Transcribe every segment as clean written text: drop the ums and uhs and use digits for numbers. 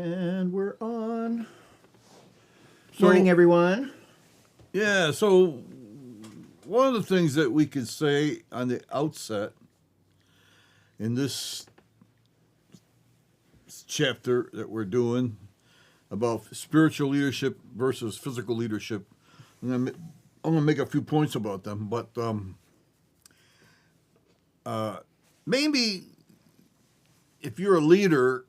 And we're on. Morning, everyone. Yeah, so one of the things that we could say on the outset in this chapter that we're doing about spiritual leadership versus physical leadership, I'm going to make a few points about them, but maybe if you're a leader,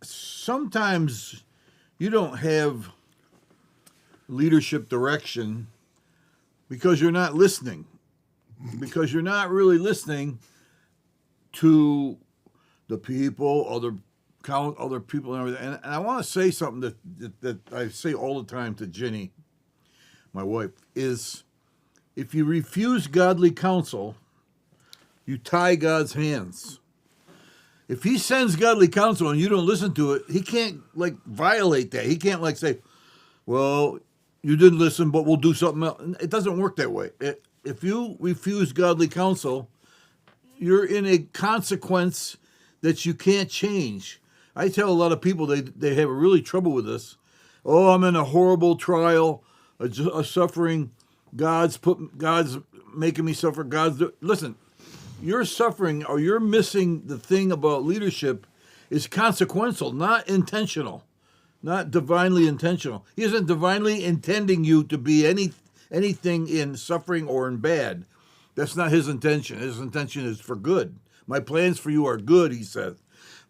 sometimes you don't have leadership direction because you're not listening, because you're not really listening to the people, other people, and everything. And I want to say something that I say all the time to Jenny, my wife, is if you refuse godly counsel, you tie God's hands. If he sends godly counsel and you don't listen to it, he can't violate that. He can't say, well, you didn't listen, but we'll do something else. It doesn't work that way. If you refuse godly counsel, you're in a consequence that you can't change. I tell a lot of people they have really trouble with this. Oh, I'm in a horrible trial, a suffering. God's making me suffer. Listen. Your suffering or you're missing the thing about leadership is consequential, not intentional, not divinely intentional. He isn't divinely intending you to be anything in suffering or in bad. That's not his intention. His intention is for good. My plans for you are good, he says.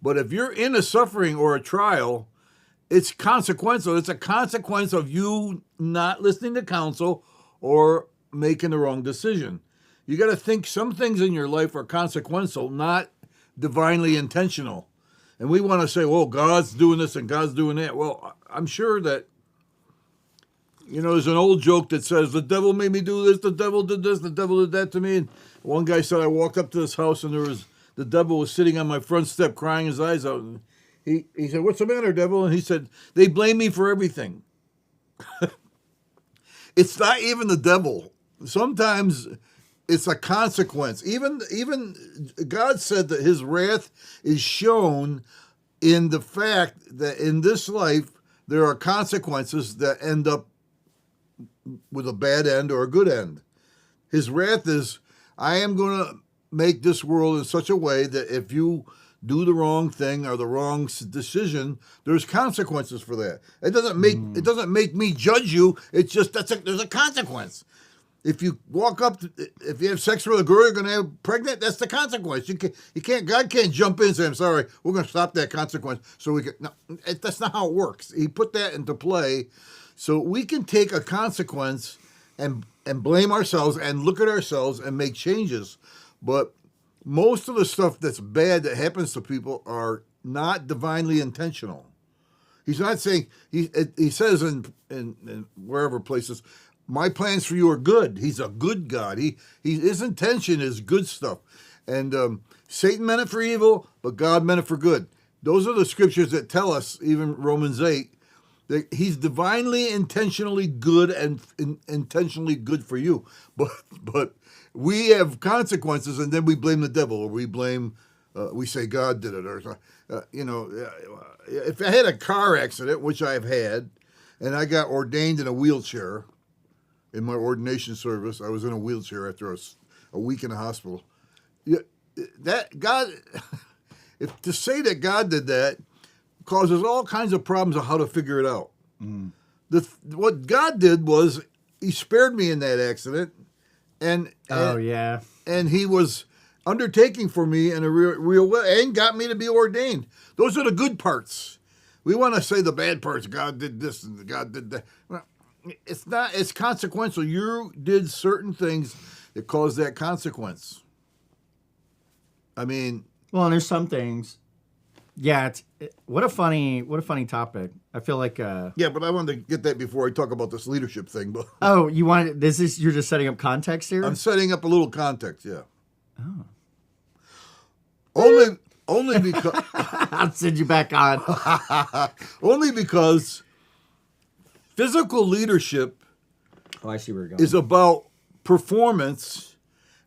But if you're in a suffering or a trial, it's consequential. It's a consequence of you not listening to counsel or making the wrong decision. You got to think some things in your life are consequential, not divinely intentional. And we want to say, well, God's doing this and God's doing that. Well, I'm sure that, there's an old joke that says, the devil made me do this, the devil did this, the devil did that to me. And one guy said, I walked up to this house and the devil was sitting on my front step crying his eyes out. And he said, what's the matter, devil? And he said, they blame me for everything. It's not even the devil. Sometimes it's a consequence. Even God said that his wrath is shown in the fact that in this life there are consequences that end up with a bad end or a good end. His wrath is, I am going to make this world in such a way that if you do the wrong thing or the wrong decision, there's consequences for that. It doesn't make me judge you. It's just there's a consequence. If you if you have sex with a girl, you're going to have pregnant. That's the consequence. God can't jump in and say, "I'm sorry, we're going to stop that consequence." That's not how it works. He put that into play, so we can take a consequence and blame ourselves and look at ourselves and make changes. But most of the stuff that's bad that happens to people are not divinely intentional. He's not saying he says in wherever places, my plans for you are good. He's a good God. His intention is good stuff. And Satan meant it for evil, but God meant it for good. Those are the scriptures that tell us, even Romans 8, that he's divinely, intentionally good and intentionally good for you. But we have consequences, and then we blame the devil, or we say God did it. Or if I had a car accident, which I've had, and I got ordained in a wheelchair, in my ordination service, I was in a wheelchair after a week in the hospital. That God, to say that God did that causes all kinds of problems of how to figure it out. Mm. What God did was he spared me in that accident, and he was undertaking for me in a real way, and got me to be ordained. Those are the good parts. We want to say the bad parts. God did this and God did that. Well, it's not. It's consequential. You did certain things that caused that consequence. I mean, well, and there's some things. Yeah, what a funny topic. I feel like. Yeah, but I wanted to get that before I talk about this leadership thing. But oh, you wanted this? You're just setting up context here. I'm setting up a little context. Yeah. Oh. Only because I'll send you back on. Only because physical leadership I see where you're going. is about performance,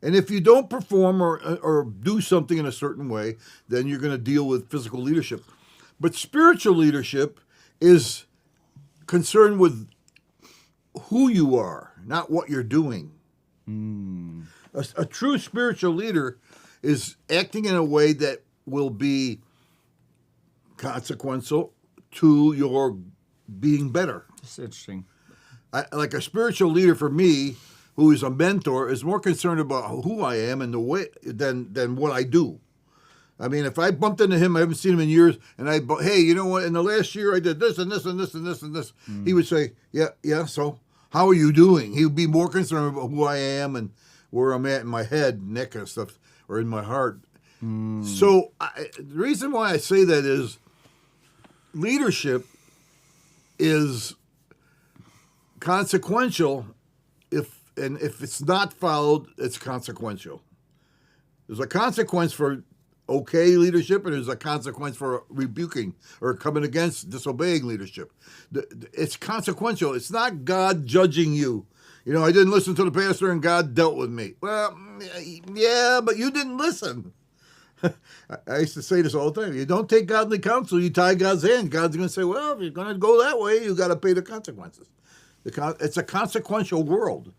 and if you don't perform or do something in a certain way, then you're going to deal with physical leadership. But spiritual leadership is concerned with who you are, not what you're doing. A true spiritual leader is acting in a way that will be consequential to your being better. It's interesting. Like a spiritual leader for me, who is a mentor, is more concerned about who I am and the way than what I do. I mean, if I bumped into him, I haven't seen him in years, and hey, you know what? In the last year, I did this and this and this and this and this. He would say, yeah. So how are you doing? He would be more concerned about who I am and where I'm at in my head and that kind of stuff, or in my heart. So the reason why I say that is leadership is consequential if it's not followed, it's consequential. There's a consequence for okay leadership, and there's a consequence for rebuking or coming against disobeying leadership. It's consequential. It's not God judging you. You know, I didn't listen to the pastor and God dealt with me. Well, yeah, but you didn't listen. I used to say this all the time. You don't take godly counsel, you tie God's hand. God's going to say, well, if you're going to go that way, you got to pay the consequences. It's a consequential world.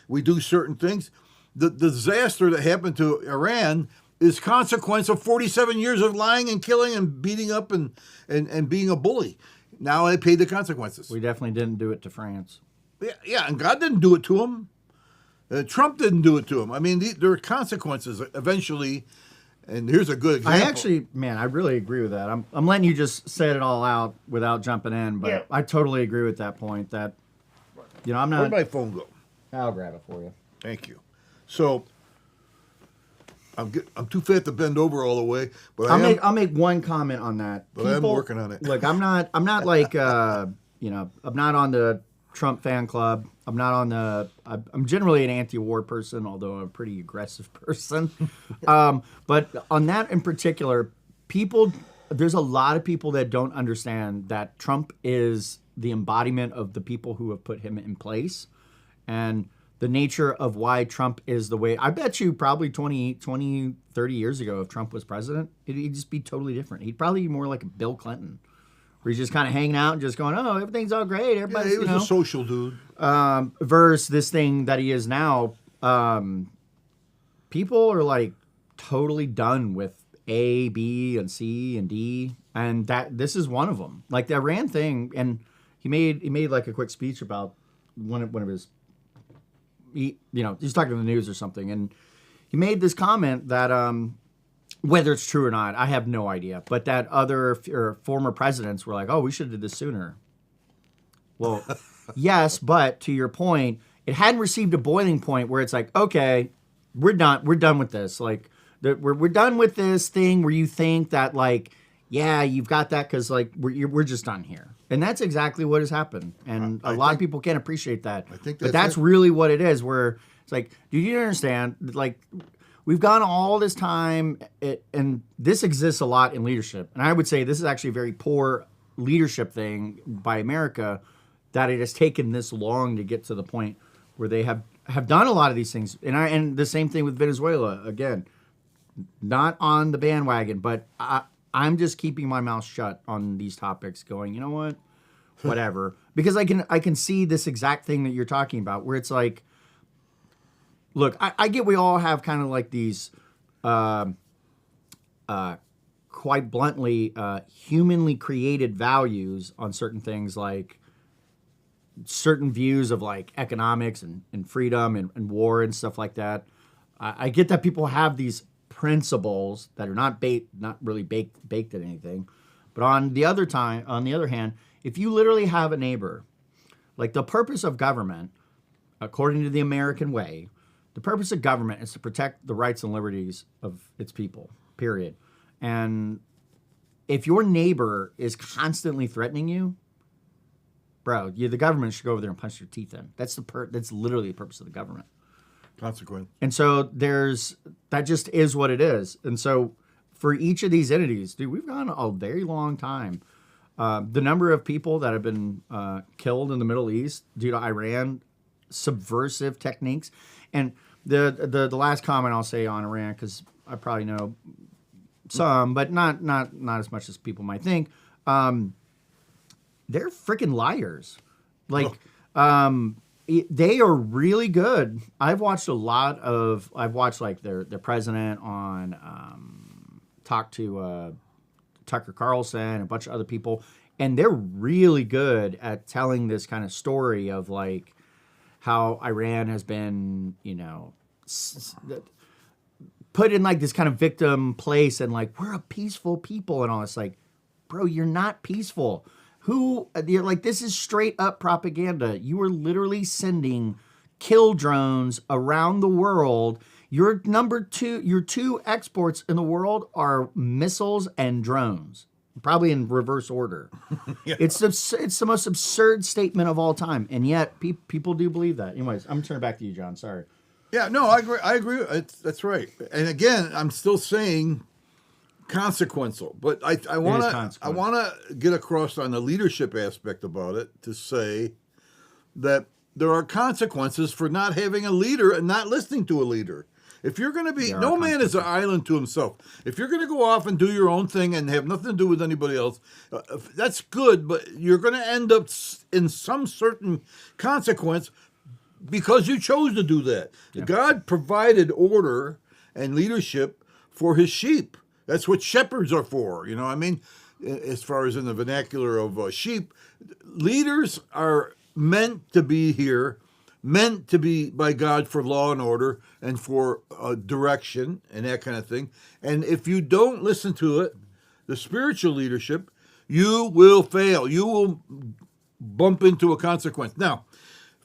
We do certain things. The disaster that happened to Iran is consequence of 47 years of lying and killing and beating up and being a bully. Now they paid the consequences. We definitely didn't do it to France. Yeah, and God didn't do it to him. Trump didn't do it to him. I mean, there are consequences eventually. And here's a good example. I really agree with that. I'm letting you just say it all out without jumping in, but yeah. I totally agree with that point. That, you know, I'm not. Where'd my phone go? I'll grab it for you. Thank you. So I'm too fat to bend over all the way, but I'll make one comment on that. But I'm working on it. Look, I'm not like I'm not on the Trump fan club. I'm not on the. I'm generally an anti-war person, although I'm a pretty aggressive person. But on that in particular, there's a lot of people that don't understand that Trump is the embodiment of the people who have put him in place, and the nature of why Trump is the way. I bet you probably 20, 30 years ago, if Trump was president, he'd just be totally different. He'd probably be more like Bill Clinton, where he's just kind of hanging out and just going, oh, everything's all great. Everybody's, he was a social dude. Versus this thing that he is now. People are like totally done with A, B, and C, and D. And this is one of them. Like the Iran thing, and he made like a quick speech about one of his, he's talking to the news or something. And he made this comment that, whether it's true or not, I have no idea. But that other former presidents were like, "Oh, we should have did this sooner." Well, yes, but to your point, it hadn't received a boiling point where it's like, "Okay, we're done. We're done with this. Like, we're done with this thing where you think that, like, yeah, you've got that because like we're just done here." And that's exactly what has happened. And a lot of people can't appreciate that. I think but that's really what it is. Where it's like, do you understand? Like, we've gone all this time, and this exists a lot in leadership. And I would say this is actually a very poor leadership thing by America, that it has taken this long to get to the point where they have done a lot of these things. And the same thing with Venezuela. Again, not on the bandwagon, but I'm just keeping my mouth shut on these topics, going, you know what, whatever, because I can see this exact thing that you're talking about, where it's like, look, I get we all have kind of like these, quite bluntly, humanly created values on certain things, like certain views of like economics and freedom and war and stuff like that. I get that people have these principles that are not really baked in anything. But on the other hand, if you literally have a neighbor, like the purpose of government, according to the American way, the purpose of government is to protect the rights and liberties of its people, period. And if your neighbor is constantly threatening you, bro, the government should go over there and punch your teeth in. That's literally the purpose of the government. Consequence. And so that just is what it is. And so for each of these entities, dude, we've gone a very long time. The number of people that have been killed in the Middle East due to Iran, subversive techniques. And the last comment I'll say on Iran, because I probably know some, but not as much as people might think. they're freaking liars. Like, they are really good. I've watched like their president on talk to Tucker Carlson and a bunch of other people, and they're really good at telling this kind of story of like how Iran has been, put in like this kind of victim place, and like we're a peaceful people and all this. Like, bro, you're not peaceful. You're like, this is straight up propaganda. You are literally sending kill drones around the world. Your two exports in the world are missiles and drones, probably in reverse order. Yeah. It's the most absurd statement of all time, and yet people do believe that. Anyways, I'm turning back to you, John. Sorry. Yeah, no, I agree. That's right. And again, I'm still saying consequential, but I want to get across on the leadership aspect about it to say that there are consequences for not having a leader and not listening to a leader. If you're going to be, no man is an island to himself. If you're going to go off and do your own thing and have nothing to do with anybody else, that's good, but you're going to end up in some certain consequence because you chose to do that. Yeah. God provided order and leadership for his sheep. That's what shepherds are for. You know what I mean? As far as in the vernacular of sheep, leaders are meant to be here, meant to be by God for law and order and for direction and that kind of thing. And if you don't listen to it, the spiritual leadership, you will fail. You will bump into a consequence. Now,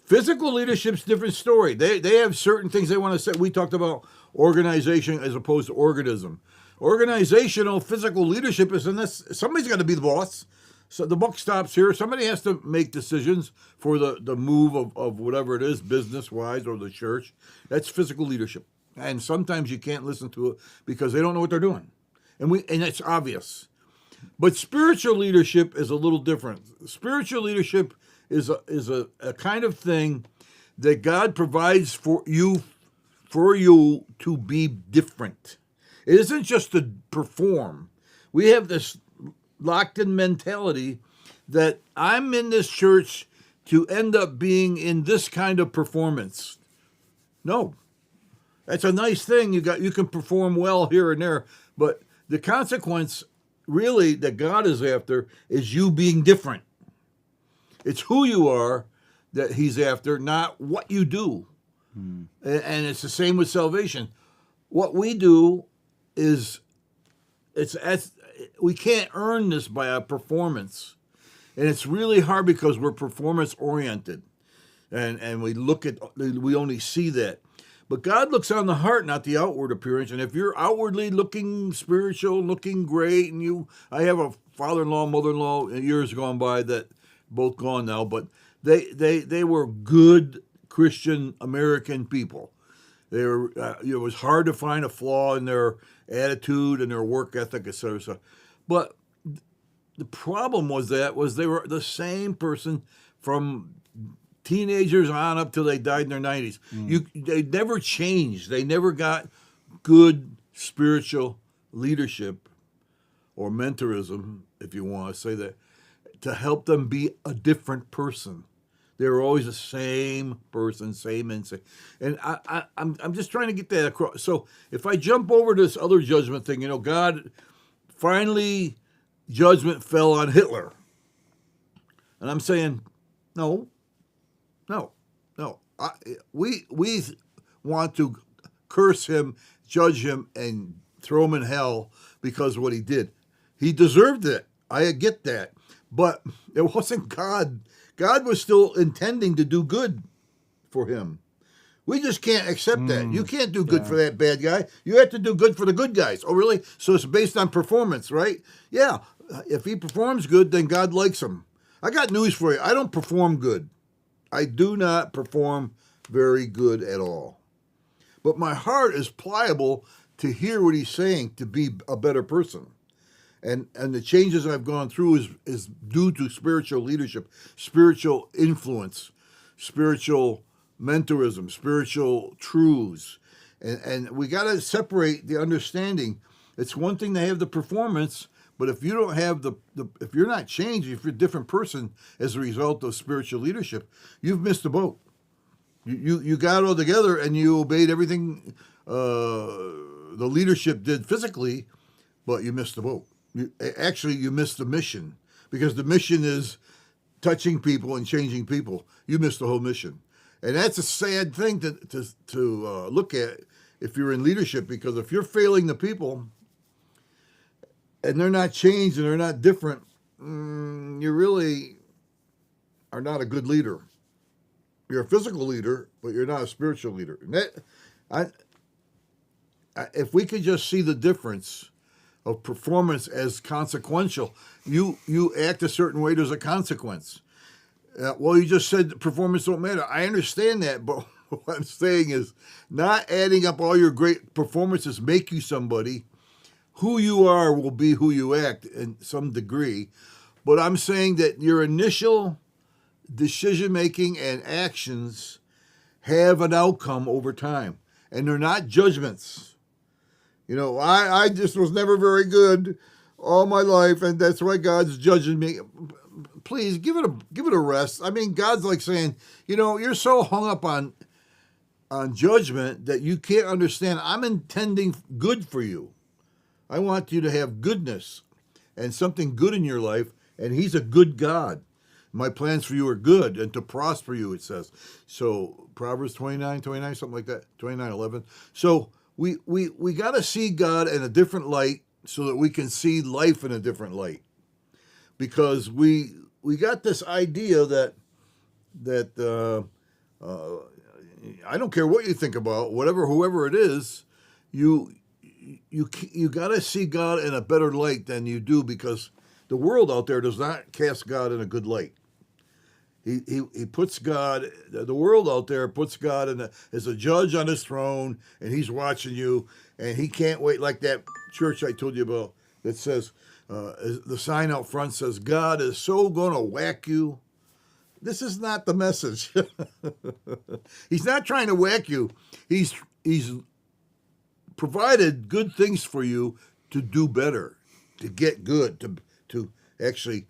physical leadership's a different story. They have certain things they want to say. We talked about organization as opposed to organism. Organizational physical leadership is in this. Somebody's got to be the boss. So the buck stops here. Somebody has to make decisions for the move of whatever it is, business-wise or the church. That's physical leadership. And sometimes you can't listen to it because they don't know what they're doing. And it's obvious. But spiritual leadership is a little different. Spiritual leadership is a kind of thing that God provides for you to be different. It isn't just to perform. We have this locked-in mentality that I'm in this church to end up being in this kind of performance. No. That's a nice thing. You can perform well here and there, but the consequence really that God is after is you being different. It's who you are that he's after, not what you do. And it's the same with salvation. What we do is we can't earn this by our performance. And it's really hard because we're performance oriented. And we only see that. But God looks on the heart, not the outward appearance. And if you're outwardly looking spiritual, looking great, and I have a father-in-law, mother-in-law years gone by that both gone now, but they were good Christian American people. They were it was hard to find a flaw in their attitude and their work ethic, etc. But the problem was they were the same person from teenagers on up till they died in their 90s. They never changed. They never got good spiritual leadership or mentorism, if you want to say that, to help them be a different person. They were always the same person, same instinct. And I'm just trying to get that across. So if I jump over this other judgment thing, God finally, judgment fell on Hitler. And I'm saying, no. We want to curse him, judge him, and throw him in hell because of what he did. He deserved it. I get that. But it wasn't God. God was still intending to do good for him. We just can't accept that. You can't do good for that bad guy. You have to do good for the good guys. Oh, really? So it's based on performance, right? Yeah. If he performs good, then God likes him. I got news for you. I don't perform good. I do not perform very good at all. But my heart is pliable to hear what he's saying, to be a better person. And the changes I've gone through is due to spiritual leadership, spiritual influence, spiritual mentorism, spiritual truths. And we got to separate the understanding. It's one thing to have the performance, But if you don't have if you're not changed, if you're a different person as a result of spiritual leadership, you've missed the boat. You got it all together and you obeyed everything the leadership did physically, but you missed the boat. You missed the mission, because the mission is touching people and changing people. You missed the whole mission, and that's a sad thing to look at if you're in leadership, because if you're failing the people and they're not changed and they're not different, you really are not a good leader. You're a physical leader, but you're not a spiritual leader. And if we could just see the difference of performance as consequential, you act a certain way, there's a consequence. Well, you just said performance don't matter. I understand that, but what I'm saying is not adding up all your great performances make you somebody. Who you are will be who you act in some degree. But I'm saying that your initial decision-making and actions have an outcome over time. And they're not judgments. I just was never very good all my life, and that's why God's judging me. Please give it a rest. I mean, God's like saying, you're so hung up on judgment that you can't understand. I'm intending good for you. I want you to have goodness and something good in your life, and He's a good God. My plans for you are good and to prosper you, it says. So Proverbs 29, something like that, 29:11. So we got to see God in a different light so that we can see life in a different light. Because we got this idea that I don't care what you think about, whoever it is, you got to see God in a better light than you do, because the world out there does not cast God in a good light. He puts God, the world out there puts God as a judge on His throne, and He's watching you, and He can't wait, like that church I told you about that says, the sign out front says, God is so going to whack you. This is not the message. He's not trying to whack you. He's provided good things for you to do better, to get good, to actually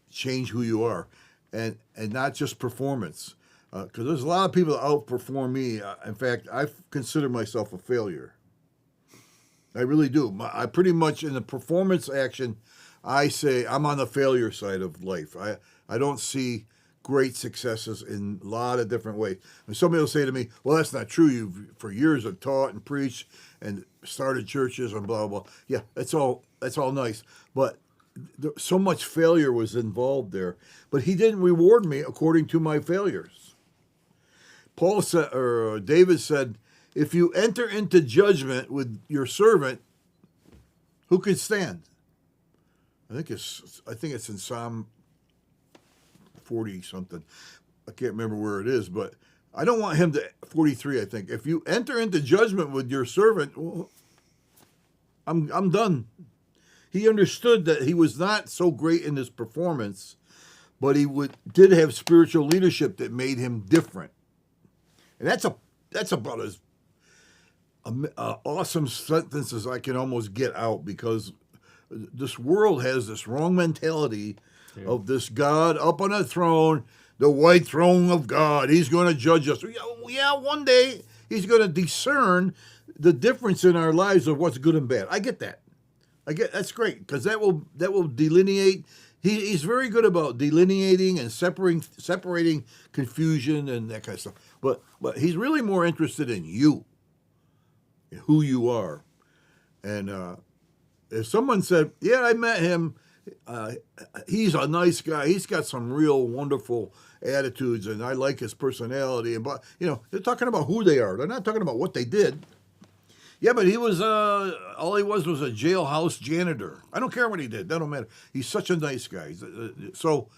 change who you are. And not just performance, because there's a lot of people that outperform me. In fact, I consider myself a failure. I really do. I pretty much, in the performance action, I say I'm on the failure side of life. I don't see great successes in a lot of different ways. And somebody will say to me, well, that's not true. You've for years have taught and preached and started churches and blah, blah, blah. Yeah, that's all nice. But so much failure was involved there, but He didn't reward me according to my failures. Paul said, or David said, if you enter into judgment with your servant, who can stand? I think it's in Psalm 40 something. I can't remember where it is, but I don't want him to 43. I think if you enter into judgment with your servant, well, I'm done. He understood that he was not so great in his performance, but he did have spiritual leadership that made him different. And that's about as awesome sentence as I can almost get out, because this world has this wrong mentality of this God up on a throne, the white throne of God. He's going to judge us. Yeah, one day He's going to discern the difference in our lives of what's good and bad. I get that. That's great, because that will delineate. He's very good about delineating and separating confusion and that kind of stuff. But He's really more interested in you, in who you are. And if someone said, "Yeah, I met him. He's a nice guy. He's got some real wonderful attitudes, and I like his personality," and they're talking about who they are. They're not talking about what they did. Yeah, but he was all he was a jailhouse janitor. I don't care what he did. That don't matter. He's such a nice guy. So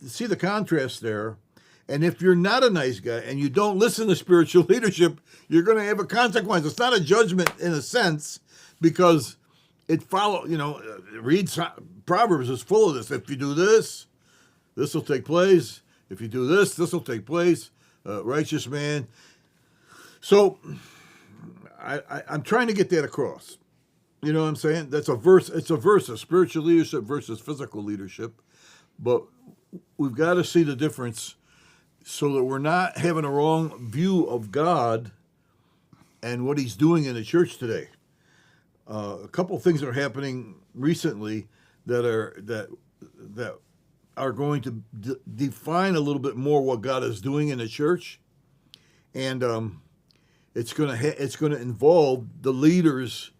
see the contrast there. And if you're not a nice guy and you don't listen to spiritual leadership, you're going to have a consequence. It's not a judgment in a sense, because it read Proverbs is full of this. If you do this, this will take place. If you do this, this will take place. Righteous man. So I'm trying to get that across. You know what I'm saying? That's a verse. It's a verse of spiritual leadership versus physical leadership. But we've got to see the difference so that we're not having a wrong view of God and what He's doing in the church today. A couple of things are happening recently that are going to define a little bit more what God is doing in the church, and it's going to involve the leaders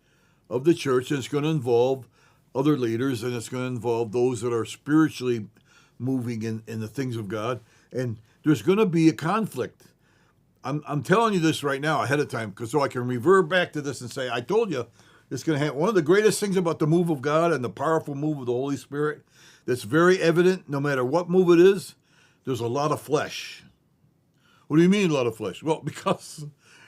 of the church, and it's going to involve other leaders, and it's going to involve those that are spiritually moving in the things of God, and there's going to be a conflict. I'm telling you this right now ahead of time, so I can revert back to this and say, I told you it's going to happen. One of the greatest things about the move of God and the powerful move of the Holy Spirit that's very evident, no matter what move it is, there's a lot of flesh. What do you mean a lot of flesh? Well, because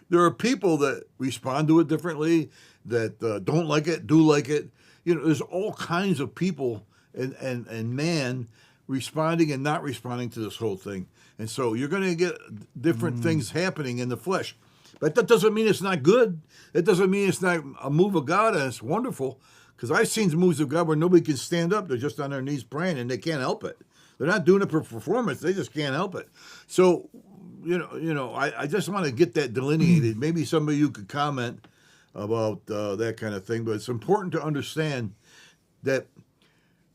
there are people that respond to it differently, that don't like it, do like it. You know, there's all kinds of people and man responding and not responding to this whole thing. And so you're going to get different things happening in the flesh. But that doesn't mean it's not good. It doesn't mean it's not a move of God and it's wonderful. Because I've seen moves of God where nobody can stand up. They're just on their knees praying and they can't help it. They're not doing it for performance. They just can't help it. So, I just want to get that delineated. Maybe some of you could comment about that kind of thing. But it's important to understand that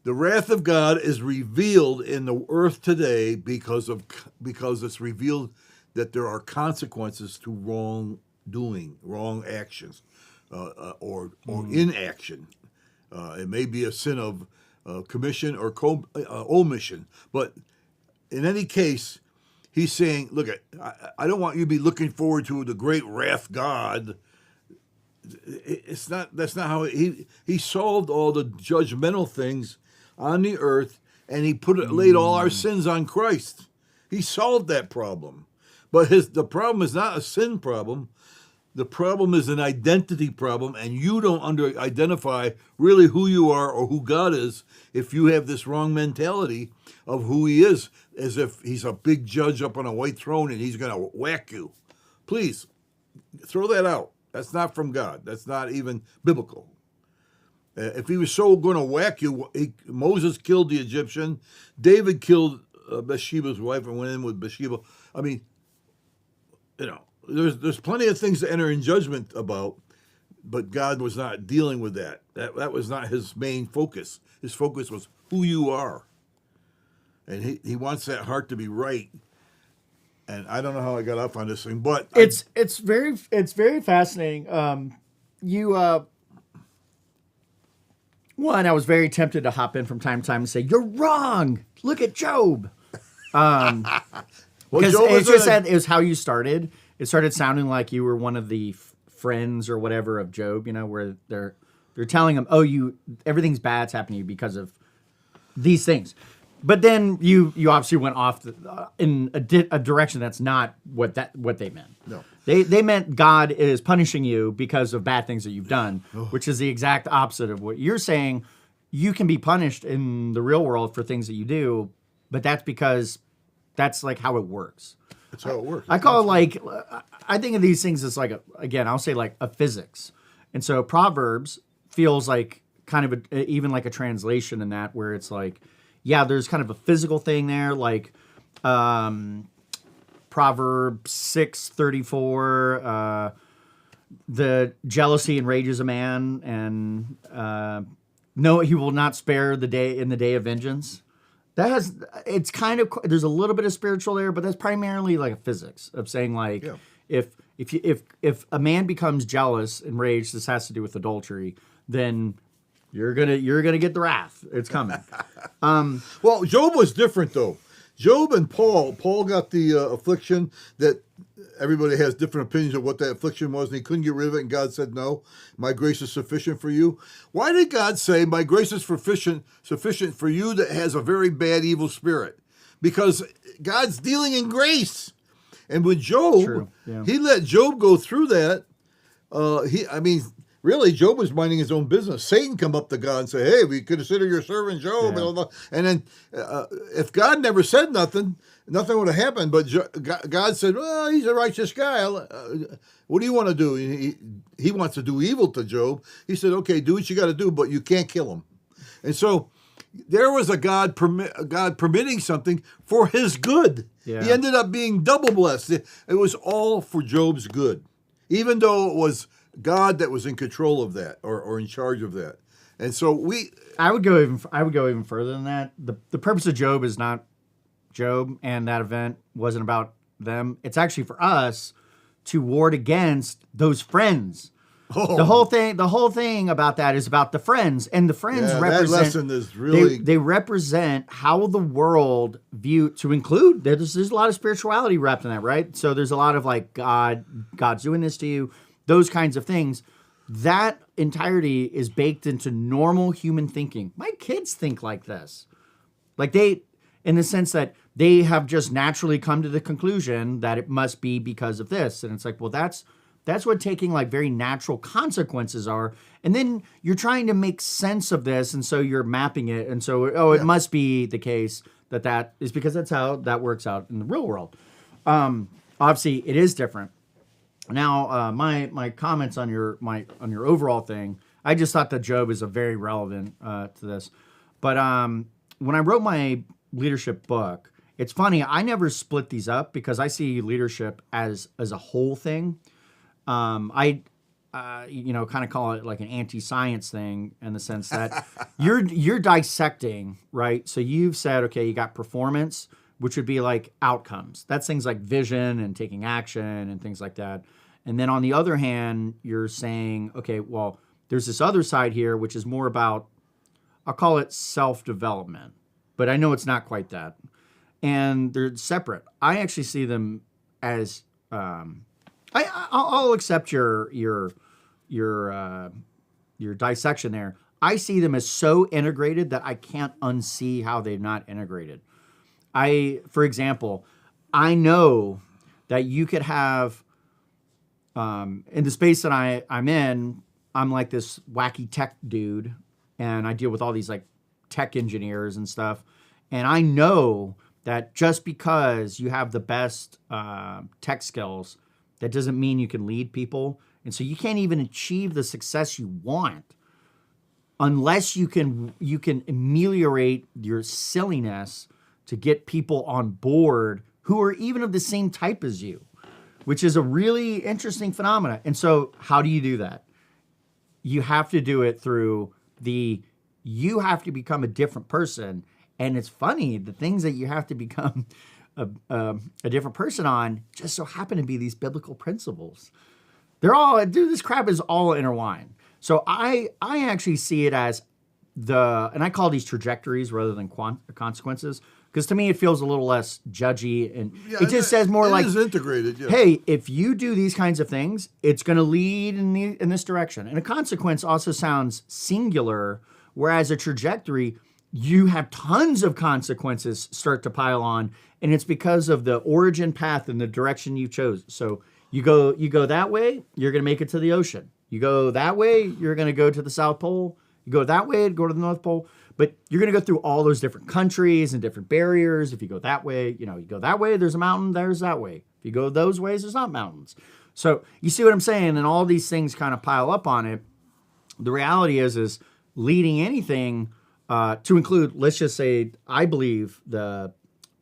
the wrath of God is revealed in the earth today because it's revealed that there are consequences to wrongdoing, wrong actions, or inaction. It may be a sin of commission or omission, but in any case, he's saying, "Look, I don't want you to be looking forward to the great wrath God." It's not. That's not how he solved all the judgmental things on the earth, and he laid all our sins on Christ. He solved that problem. But the problem is not a sin problem. The problem is an identity problem, and you don't identify really who you are or who God is if you have this wrong mentality of who He is, as if He's a big judge up on a white throne and He's going to whack you. Please, throw that out. That's not from God. That's not even biblical. If He was so going to whack you, Moses killed the Egyptian, David killed Bathsheba's wife and went in with Bathsheba. I mean, there's plenty of things to enter in judgment about, but God was not dealing with that. That was not His main focus. His focus was who you are. And he wants that heart to be right. And I don't know how I got off on this thing, but it's very fascinating. One, I was very tempted to hop in from time to time and say, "You're wrong. Look at Job." Because it was how you started. It started sounding like you were one of the friends or whatever of Job, where they're telling him, "Oh, everything's bad's happening to you because of these things." But then you obviously went off in a direction that's not what they meant. No, they meant God is punishing you because of bad things that you've done, which is the exact opposite of what you're saying. You can be punished in the real world for things that you do, but that's because that's like how it works. That's how it works. I call it I think of these things as I'll say like a physics. And so Proverbs feels like kind of even like a translation in that, where it's like, yeah, there's kind of a physical thing there, like Proverbs 6:34, the jealousy enrages a man, and no, he will not spare the day in the day of vengeance. It's kind of, there's a little bit of spiritual there, but that's primarily like a physics of saying like, if a man becomes jealous, enraged, this has to do with adultery, then you're gonna get the wrath. It's coming. Well, Job was different though. Job and Paul got the affliction that everybody has different opinions of what that affliction was, and he couldn't get rid of it, and God said, "No, my grace is sufficient for you." Why did God say, "My grace is sufficient for you that has a very bad, evil spirit"? Because God's dealing in grace. And with Job, he let Job go through that. really, Job was minding his own business. Satan come up to God and say, "Hey, we consider your servant Job." Yeah. Blah, blah, blah. And then, if God never said nothing, nothing would have happened. But God said, "Well, he's a righteous guy. What do you want to do?" He wants to do evil to Job. He said, "Okay, do what you got to do, but you can't kill him." And so, there was a God permitting something for his good. Yeah. He ended up being double blessed. It was all for Job's good, even though it was God that was in control of that or in charge of that. And so I would go even further than that. The purpose of Job is not Job, and that event wasn't about them. It's actually for us to ward against those friends. Oh. The whole thing about that is about the friends, and the friends represent. That lesson is really they represent how the world to include. There's a lot of spirituality wrapped in that, right? So there's a lot of like God's doing this to you, those kinds of things. That entirety is baked into normal human thinking. My kids think like this, like in the sense that they have just naturally come to the conclusion that it must be because of this, and it's like, well, that's what taking like very natural consequences are. And then you're trying to make sense of this. And so you're mapping it. And so, it must be the case that is because that's how that works out in the real world. Obviously it is different. Now, my comments on your overall thing, I just thought that Job is a very relevant to this. But when I wrote my leadership book, it's funny, I never split these up because I see leadership as a whole thing. I kind of call it like an anti-science thing in the sense that you're dissecting, right? So you've said, okay, you got performance, which would be like outcomes. That's things like vision and taking action and things like that. And then on the other hand, you're saying, okay, well, there's this other side here, which is more about, I'll call it self-development, but I know it's not quite that. And they're separate. I actually see them as, I'll accept your dissection there. I see them as so integrated that I can't unsee how they're not integrated. For example, I know that you could have, in the space that I'm in, I'm like this wacky tech dude, and I deal with all these like tech engineers and stuff. And I know that just because you have the best tech skills, that doesn't mean you can lead people. And so you can't even achieve the success you want unless you can ameliorate your silliness to get people on board who are even of the same type as you, which is a really interesting phenomena. And so how do you do that? You have to do it through you have to become a different person. And it's funny, the things that you have to become a different person on just so happen to be these biblical principles. This crap is all intertwined. So I actually see it as and I call these trajectories rather than consequences, because to me it feels a little less judgy, and it just says more like, is integrated. Yeah. Hey, if you do these kinds of things, it's going to lead in this direction. And a consequence also sounds singular, whereas a trajectory, you have tons of consequences start to pile on, and it's because of the origin path and the direction you chose. So you go that way, you're going to make it to the ocean. You go that way, you're going to go to the South Pole. You go that way, go to the North Pole. But you're going to go through all those different countries and different barriers. If you go that way, you go that way, there's a mountain, there's that way. If you go those ways, there's not mountains. So you see what I'm saying? And all these things kind of pile up on it. The reality is leading anything to include, let's just say, I believe the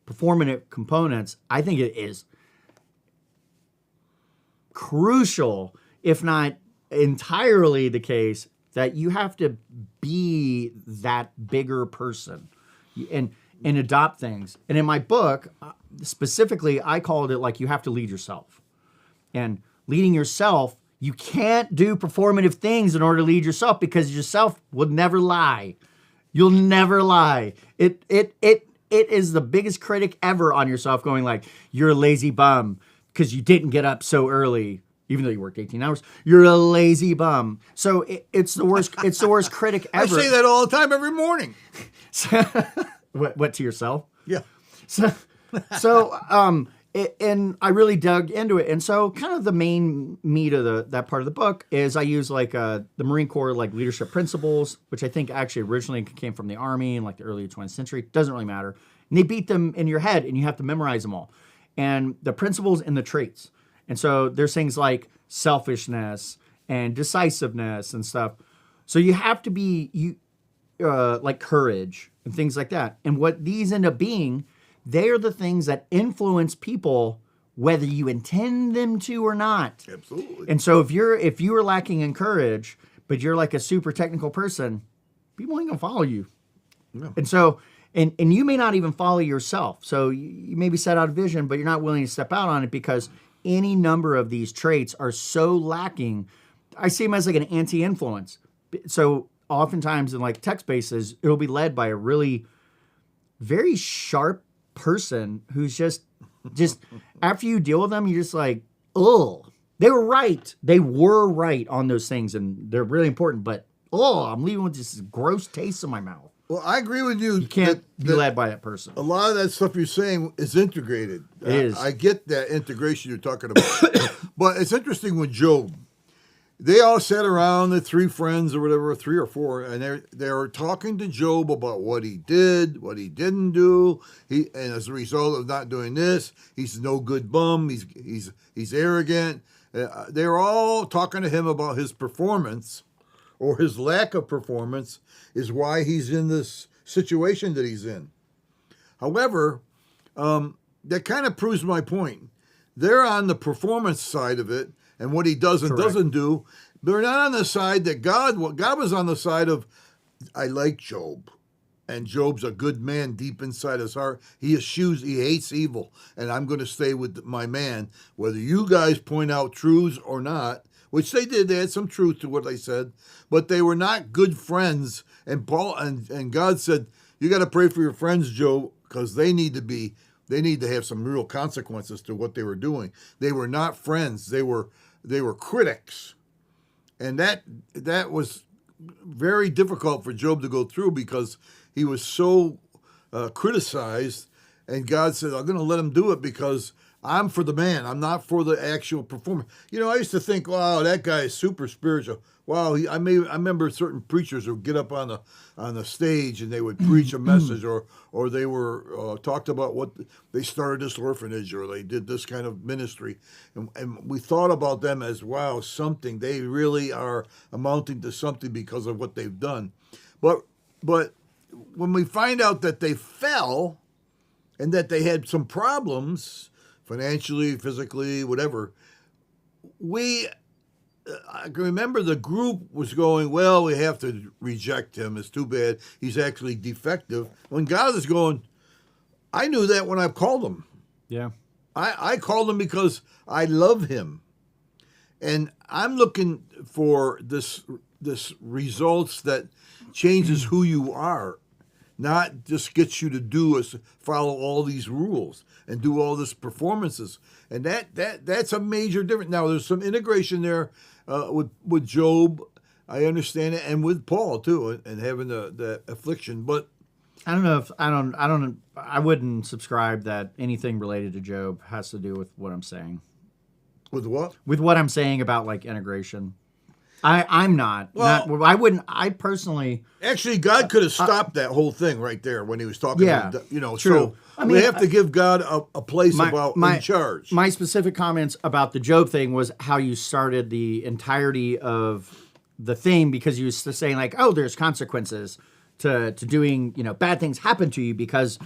performative components, I think it is crucial, if not entirely the case, that you have to be that bigger person and adopt things. And in my book, specifically, I called it like you have to lead yourself. And leading yourself, you can't do performative things in order to lead yourself, because yourself will never lie. You'll never lie. It is the biggest critic ever on yourself, going like, you're a lazy bum because you didn't get up so early. Even though you worked 18 hours, you're a lazy bum. So it's the worst. It's the worst critic ever. I say that all the time, every morning. So, what to yourself? Yeah. So and I really dug into it. And so kind of the main meat of that part of the book is I use like the Marine Corps like leadership principles, which I think actually originally came from the Army in like the early 20th century. Doesn't really matter. And they beat them in your head and you have to memorize them all. And the principles and the traits. And so there's things like selfishness and decisiveness and stuff. So you have to be like courage and things like that. And what these end up being, they are the things that influence people whether you intend them to or not. Absolutely. And so if you are lacking in courage, but you're like a super technical person, people ain't gonna follow you. Yeah. And so and you may not even follow yourself. So you maybe set out a vision, but you're not willing to step out on it because any number of these traits are so lacking. I see them as like an anti-influence. So oftentimes in like tech spaces, it'll be led by a really very sharp person who's just after you deal with them, you're just like, oh, they were right. They were right on those things, and they're really important. But I'm leaving with this gross taste in my mouth. Well, I agree with you. You can't be led by that person. A lot of that stuff you're saying is integrated. It is. I get that integration you're talking about. But it's interesting with Job. They all sat around, the three friends or whatever, 3 or 4, and they were talking to Job about what he did, what he didn't do. And as a result of not doing this, he's no good bum. He's arrogant. They were all talking to him about his performance, or his lack of performance, is why he's in this situation that he's in. However, that kind of proves my point. They're on the performance side of it, and what he does and Correct. doesn't do. They're not on the side that God was on the side of, I like Job. And Job's a good man deep inside his heart. He hates evil. And I'm going to stay with my man. Whether you guys point out truths or not, which they did, they had some truth to what they said, but they were not good friends. And Paul and God said, you got to pray for your friends, Job, because they need to have some real consequences to what they were doing. They were not friends. They were critics. And that was very difficult for Job to go through because he was so criticized. And God said, I'm going to let him do it because I'm for the man. I'm not for the actual performance. You know, I used to think, wow, that guy is super spiritual. Wow, I remember certain preachers would get up on the stage and they would preach a message, or they were talked about what they started this orphanage, or they did this kind of ministry, and we thought about them as, wow, something. They really are amounting to something because of what they've done. But when we find out that they fell and that they had some problems financially, physically, whatever, I can remember the group was going, well, we have to reject him. It's too bad. He's actually defective. When God is going, I knew that when I called him. Yeah. I called him because I love him. And I'm looking for this results that changes who you are, not just gets you to follow all these rules and do all these performances. And that's a major difference. Now, there's some integration there with Job, I understand it, and with Paul too, and having the affliction. But I don't know if I wouldn't subscribe that anything related to Job has to do with what I'm saying. with what? With what I'm saying about like integration. I'm not. Well, I wouldn't. I personally. Actually, God could have stopped that whole thing right there when he was talking. Yeah, true. So We have to give God a place in charge. My specific comments about the Job thing was how you started the entirety of the thing, because you were saying like, oh, there's consequences to doing, bad things happen to you because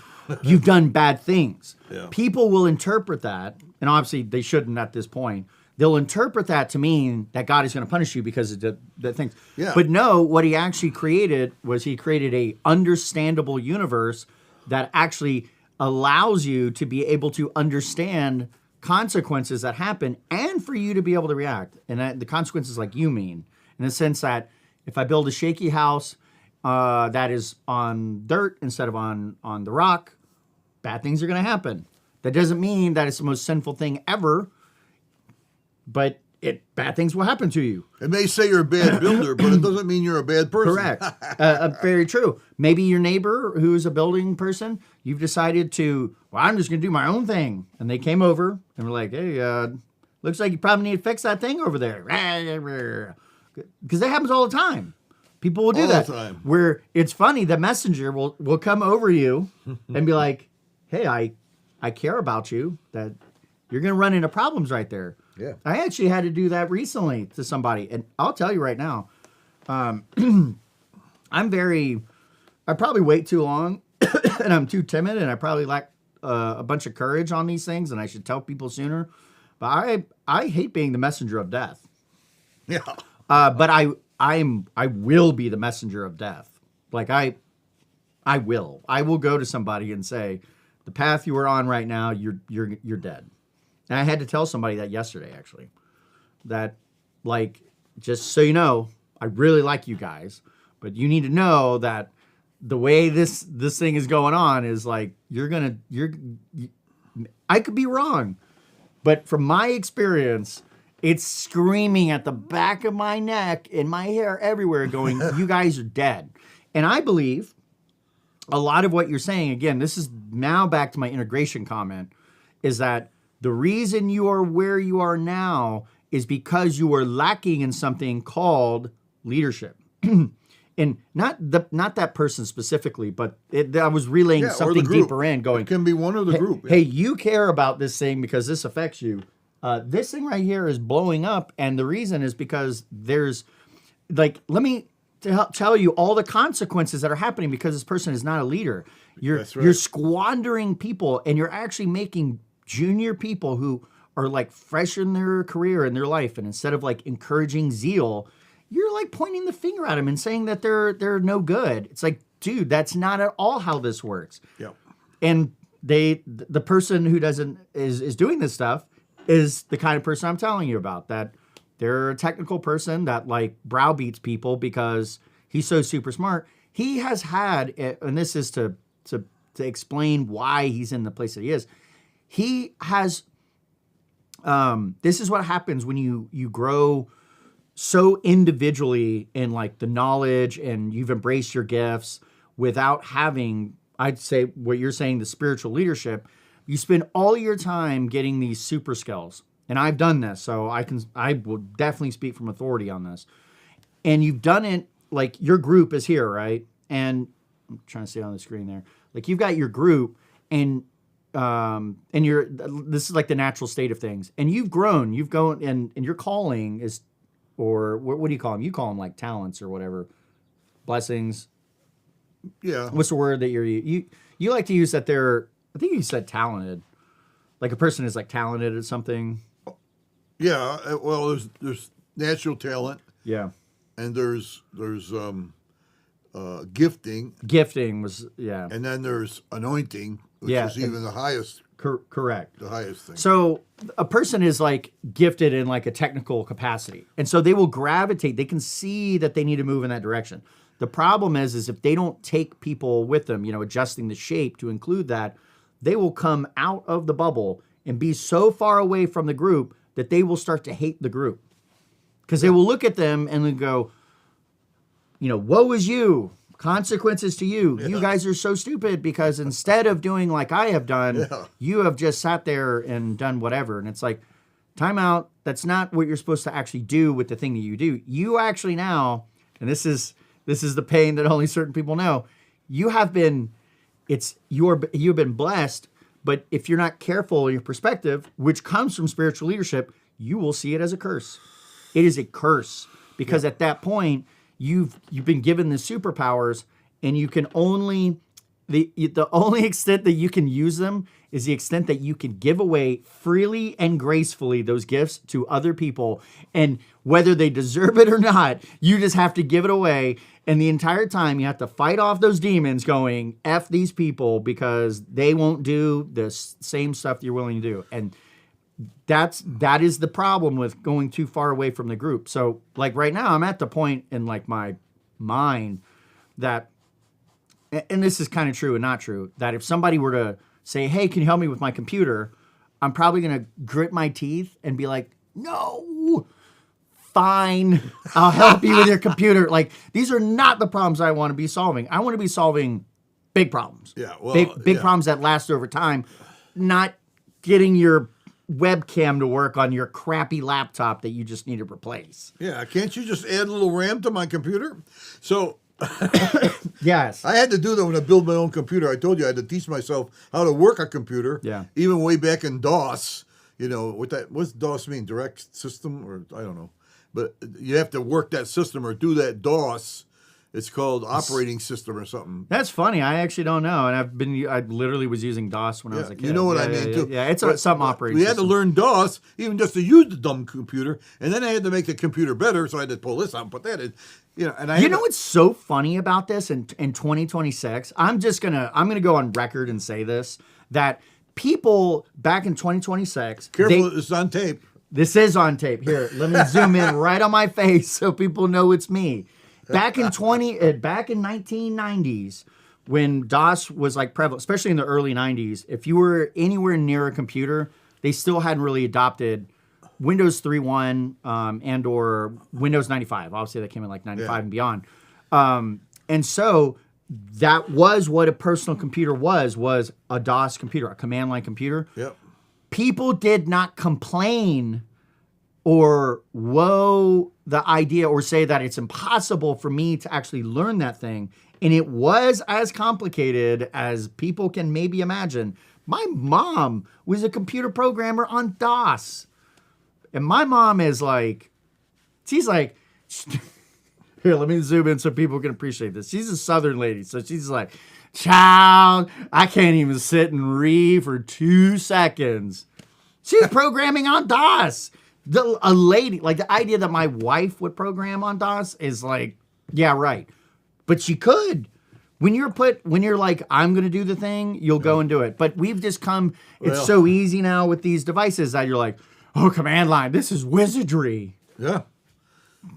you've done bad things. Yeah. People will interpret that, and obviously they shouldn't at this point. They'll interpret that to mean that God is going to punish you because of the things. Yeah. But no, what he actually created was he created a understandable universe that actually allows you to be able to understand consequences that happen and for you to be able to react. And the consequences like you mean, in the sense that if I build a shaky house that is on dirt instead of on the rock, bad things are going to happen. That doesn't mean that it's the most sinful thing ever. But bad things will happen to you. It may say you're a bad builder, but it doesn't mean you're a bad person. Correct. Very true. Maybe your neighbor who's a building person, you've decided to, well, I'm just going to do my own thing. And they came over and were like, hey, looks like you probably need to fix that thing over there. Because that happens all the time. People will do All the that. time. Where it's funny, the messenger will come over you and be like, hey, I care about you, that you're going to run into problems right there. Yeah. I actually had to do that recently to somebody. And I'll tell you right now, I probably wait too long and I'm too timid and I probably lack a bunch of courage on these things and I should tell people sooner. But I hate being the messenger of death. Yeah. But I will be the messenger of death. Like I will go to somebody and say, the path you are on right now, you're dead. And I had to tell somebody that yesterday, actually, that like, just so you know, I really like you guys, but you need to know that the way this thing is going on is like, I could be wrong, but from my experience, it's screaming at the back of my neck and my hair everywhere going, you guys are dead. And I believe a lot of what you're saying, again, this is now back to my integration comment, is that the reason you are where you are now is because you are lacking in something called leadership. And not that person specifically, but I was relaying Yeah, or the something group. deeper in going, It can be one of the group. Yeah. hey, you care about this thing because this affects you. This thing right here is blowing up. And the reason is because there's like, let me tell you all the consequences that are happening because this person is not a leader. That's right. You're squandering people and you're actually making junior people who are like fresh in their career and their life. And instead of like encouraging zeal, you're like pointing the finger at them and saying that they're no good. It's like, dude, that's not at all how this works. Yeah. And the person who is doing this stuff is the kind of person I'm telling you about, that they're a technical person that like browbeats people because he's so super smart. He has had, and this is to explain why he's in the place that he is. He has, this is what happens when you grow so individually in like the knowledge and you've embraced your gifts without having, I'd say what you're saying, the spiritual leadership. You spend all your time getting these super skills. And I've done this, so I will definitely speak from authority on this. And you've done it, like your group is here, right? And I'm trying to see on the screen there. Like you've got your group and this is like the natural state of things. And you've grown, and your calling is, or what do you call them? You call them like talents or whatever. Blessings. Yeah. What's the word that you like to use that they're, I think you said talented. Like a person is like talented at something. Yeah. Well, there's natural talent. Yeah. And there's gifting. Gifting was, yeah. And then there's anointing, which Yeah, is even the highest. Correct. The highest thing. So a person is like gifted in like a technical capacity. And so they will gravitate. They can see that they need to move in that direction. The problem is if they don't take people with them, adjusting the shape to include that, they will come out of the bubble and be so far away from the group that they will start to hate the group. Because they will look at them and then go, woe is you. Consequences to you. Yeah. You guys are so stupid because instead of doing like I have done, you have just sat there and done whatever. And it's like, time out. That's not what you're supposed to actually do with the thing that you do. You actually now, and this is the pain that only certain people know. You have been, you've been blessed, but if you're not careful in your perspective, which comes from spiritual leadership, you will see it as a curse. It is a curse because at that point, you've been given the superpowers, and you can only the only extent that you can use them is the extent that you can give away freely and gracefully those gifts to other people, and whether they deserve it or not, you just have to give it away. And the entire time you have to fight off those demons going, F these people because they won't do the same stuff you're willing to do. And that is the problem with going too far away from the group. So like right now I'm at the point in like my mind that, and this is kind of true and not true, that if somebody were to say, hey, can you help me with my computer? I'm probably going to grit my teeth and be like, no, fine. I'll help you with your computer. Like, these are not the problems I want to be solving. I want to be solving big problems. Yeah, well, big yeah. problems that last over time, not getting your webcam to work on your crappy laptop that you just need to replace. Yeah, can't you just add a little RAM to my computer? So Yes. I had to do that when I built my own computer. I told you I had to teach myself how to work a computer. Yeah. Even way back in DOS, what's DOS mean? Direct system, or I don't know. But you have to work that system or do that DOS. It's called operating system or something. That's funny. I actually don't know, and I literally was using DOS when I was a kid. You know what Yeah, I mean, yeah, too. Yeah, it's But some operating We had to system. learn DOS, even just to use the dumb computer, and then I had to make the computer better, so I had to pull this out and put that in. And I You had know to- what's so funny about this in 2026? I'm gonna go on record and say this, that people back in 2026, Careful, it's on tape. this is on tape. Here, let me zoom in right on my face so people know it's me. Back in 1990s, when DOS was like prevalent, especially in the early 90s, if you were anywhere near a computer, they still hadn't really adopted Windows 3.1 and or Windows 95. Obviously, that came in like 95 and beyond. And so that was what a personal computer was a DOS computer, a command line computer. Yep. People did not complain or woe the idea or say that it's impossible for me to actually learn that thing. And it was as complicated as people can maybe imagine. My mom was a computer programmer on DOS. And my mom is like, she's like, here, let me zoom in so people can appreciate this. She's a Southern lady. So she's like, child, I can't even sit and read for 2 seconds. She's programming on DOS. A lady, like the idea that my wife would program on DOS is like, yeah, right. But she could. When you're like, I'm going to do the thing, you'll go and do it. But we've just come, it's Well- so easy now with these devices that you're like, oh, command line, this is wizardry. Yeah.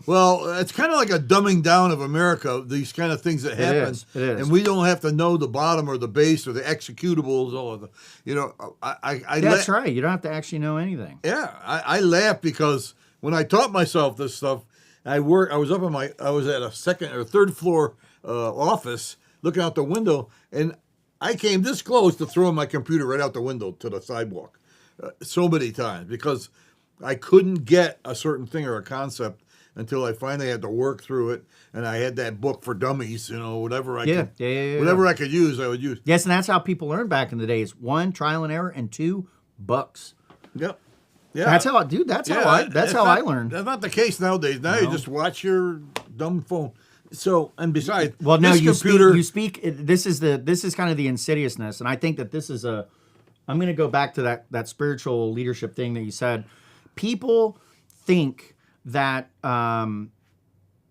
Well, it's kind of like a dumbing down of America, these kind of things that happen. It is. And we don't have to know the bottom or the base or the executables or the, I That's right. You don't have to actually know anything. Yeah, I laugh because when I taught myself this stuff, I was at a second or third floor office looking out the window, and I came this close to throwing my computer right out the window to the sidewalk so many times because I couldn't get a certain thing or a concept until I finally had to work through it, and I had that book for dummies, whatever I Yeah, could, yeah. whatever I could use, I would use. Yes, and that's how people learned back in the days. 1, trial and error, and 2, books. Yep. Yeah. That's how I learned. That's not the case nowadays. Now you just watch your dumb phone. So, and besides, Well, no, this you computer, speak. This is kind of the insidiousness, and I think that this is I'm going to go back to that spiritual leadership thing that you said. People think that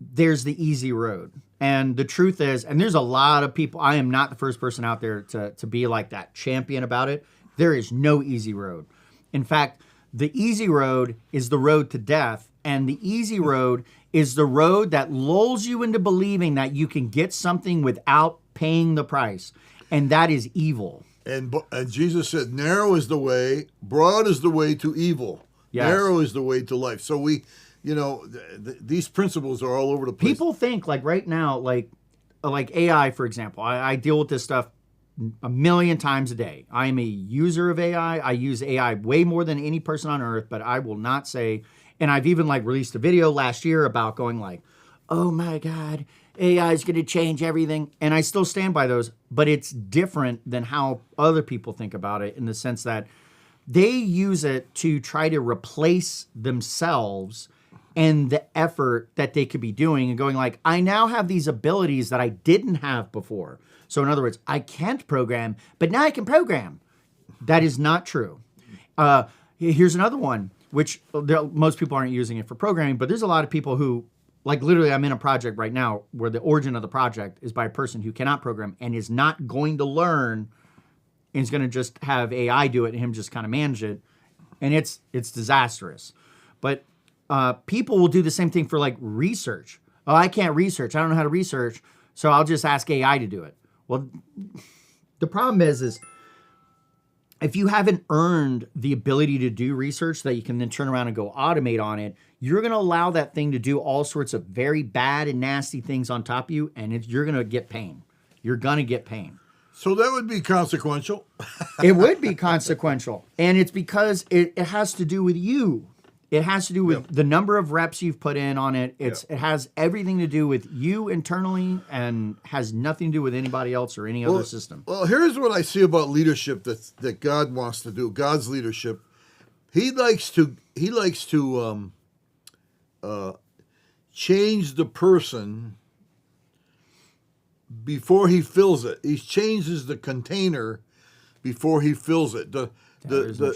there's the easy road, and the truth is, and there's a lot of people. I am not the first person out there to be like that champion about it. There is no easy road. In fact, the easy road is the road to death, and the easy road is the road that lulls you into believing that you can get something without paying the price, and that is evil. and Jesus said, narrow is the way, broad is the way to evil. Yes. Narrow is the way to life. So we, these principles are all over the place. People think like right now, like AI, for example. I deal with this stuff a million times a day. I am a user of AI. I use AI way more than any person on earth, but I will not say, and I've even like released a video last year about going like, oh my God, AI is going to change everything. And I still stand by those, but it's different than how other people think about it in the sense that they use it to try to replace themselves and the effort that they could be doing and going like, I now have these abilities that I didn't have before. So in other words, I can't program, but now I can program. That is not true. Here's another one, which most people aren't using it for programming, but there's a lot of people who, like literally I'm in a project right now where the origin of the project is by a person who cannot program and is not going to learn and is going to just have AI do it and him just kind of manage it. And it's disastrous. But people will do the same thing for like research. Oh, I can't research. I don't know how to research. So I'll just ask AI to do it. Well, the problem is if you haven't earned the ability to do research that you can then turn around and go automate on it, you're going to allow that thing to do all sorts of very bad and nasty things on top of you, and you're going to get pain. You're going to get pain. So that would be consequential. It would be consequential. And it's because it has to do with you. It has to do with the number of reps you've put in on it. It has everything to do with you internally and has nothing to do with anybody else or any other system. Well, here's what I see about leadership that God wants to do. God's leadership. He likes to change the person before he fills it. He changes the container before he fills it.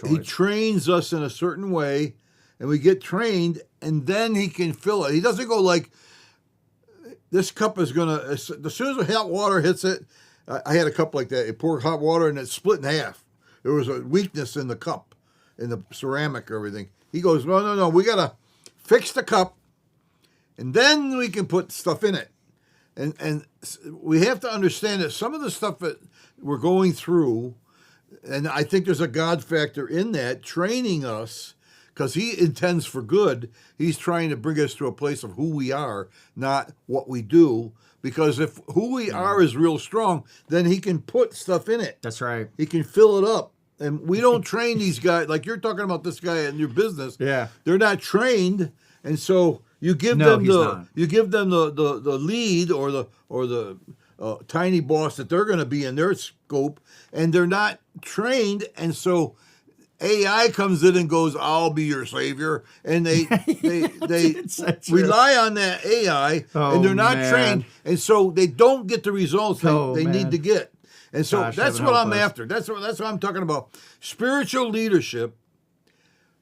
He trains us in a certain way, and we get trained, and then he can fill it. He doesn't go like, this cup is going to, as soon as the hot water hits it, I had a cup like that. You pour hot water, and it split in half. There was a weakness in the cup, in the ceramic or everything. He goes, no, we got to fix the cup, and then we can put stuff in it. And we have to understand that some of the stuff that we're going through, and I think there's a God factor in that, training us, because he intends for good. He's trying to bring us to a place of who we are, not what we do. Because if who we are is real strong, then he can put stuff in it. That's right. He can fill it up. And we don't train these guys, like you're talking about this guy in your business. Yeah. They're not trained, and so you give them the lead or the tiny boss that they're going to be in their scope, and they're not trained, and so AI comes in and goes, "I'll be your savior," and they rely on that AI, and they're not trained, and so they don't get the results they need to get. And so that's what I'm after. That's what I'm talking about. Spiritual leadership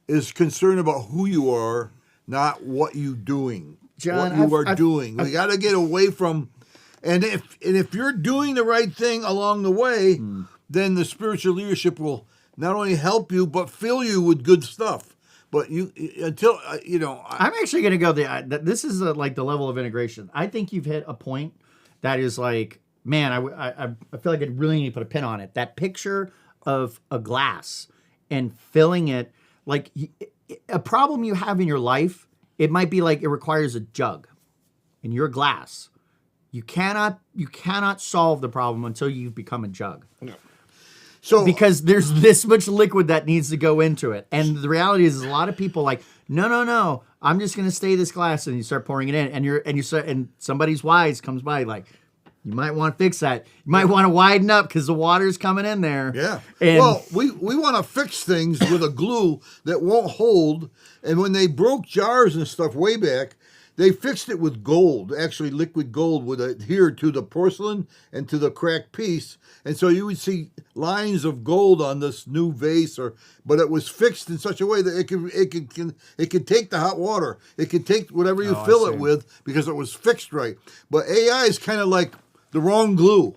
is concerned about who you are, not what you're doing. John, what you are doing. We got to get away from, and if you're doing the right thing along the way, then the spiritual leadership will not only help you but fill you with good stuff. But I'm actually going to go there. This is like the level of integration. I think you've hit a point that is like, man, I feel like I really need to put a pin on it. That picture of a glass and filling it, like a problem you have in your life, it might be like it requires a jug and you're a glass. You cannot solve the problem until you've become a jug. No. So because there's this much liquid that needs to go into it. And the reality is a lot of people like, no, I'm just going to stay this glass, and you start pouring it in, and somebody's wise comes by like, you might want to fix that. You might want to widen up because the water's coming in there. Yeah. And well, we want to fix things with a glue that won't hold. And when they broke jars and stuff way back, they fixed it with gold. Actually, liquid gold would adhere to the porcelain and to the cracked piece. And so you would see lines of gold on this new vase, but it was fixed in such a way that it could take the hot water. It could take whatever you fill it with because it was fixed right. But AI is kind of like the wrong glue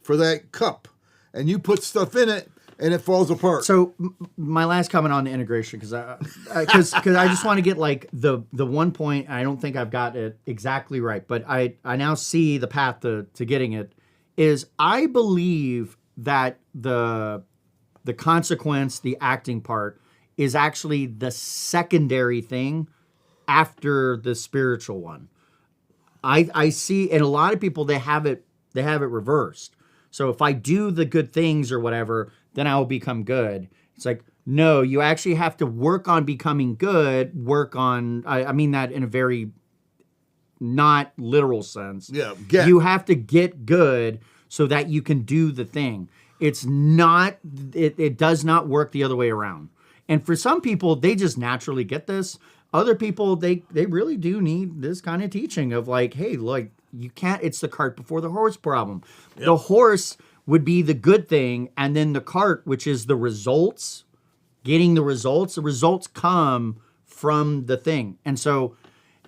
for that cup, and you put stuff in it and it falls apart. So my last comment on the integration, because I just want to get like the one point. I don't think I've got it exactly right, but I now see the path to getting it. Is I believe that the consequence, the acting part, is actually the secondary thing after the spiritual one. I see, and a lot of people, they have it reversed. So if I do the good things or whatever, then I will become good. It's like, no, you actually have to work on becoming good, I mean that in a very not literal sense. Yeah. You have to get good so that you can do the thing. It's not, it does not work the other way around. And for some people, they just naturally get this. Other people, they really do need this kind of teaching of like, hey, like, you can't, it's the cart before the horse problem. Yep. The horse would be the good thing, and then the cart, which is the results, getting the results come from the thing. And so